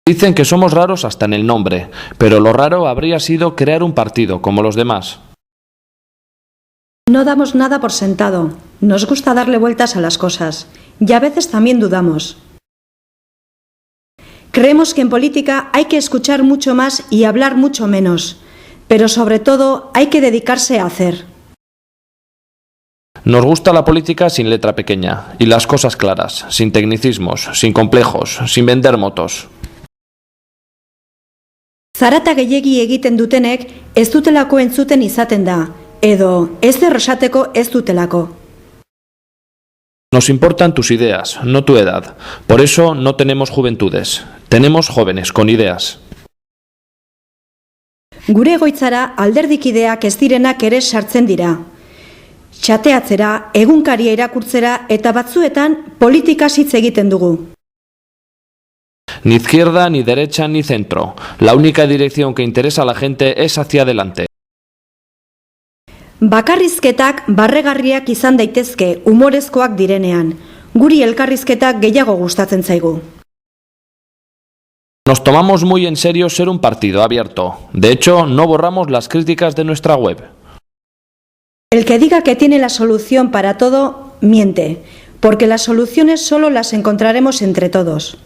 Dicen que somos raros hasta en el nombre, pero lo raro habría sido crear un partido, como los demás. No damos nada por sentado. Nos gusta darle vueltas a las cosas. Y a veces también dudamos. Creemos que en política hay que escuchar mucho más y hablar mucho menos. Pero sobre todo hay que dedicarse a hacer. Nos gusta la política sin letra pequeña, y las cosas claras, sin tecnicismos, sin complejos, sin vender motos. Zarata gehiegi egiten dutenek ez dutelako entzuten izaten da, edo ez derrosateko ez dutelako. Nos importan tus ideas, no tu edad. Por eso no tenemos juventudes. Tenemos jóvenes con ideas. Gure egoitzara alderdikideak ez direnak ere sartzen dira. Txateatzera, egunkaria irakurtzera eta batzuetan politikaz hitz egiten dugu. Ni izquierda, ni derecha, ni centro. La única dirección que interesa a la gente es hacia adelante. Bakarrizketak barregarriak izan daitezke umorezkoak direnean. Guri elkarrizketak gehiago gustatzen zaigu. Nos tomamos muy en serio ser un partido abierto. De hecho, no borramos las críticas de nuestra web. El que diga que tiene la solución para todo, miente, porque las soluciones solo las encontraremos entre todos.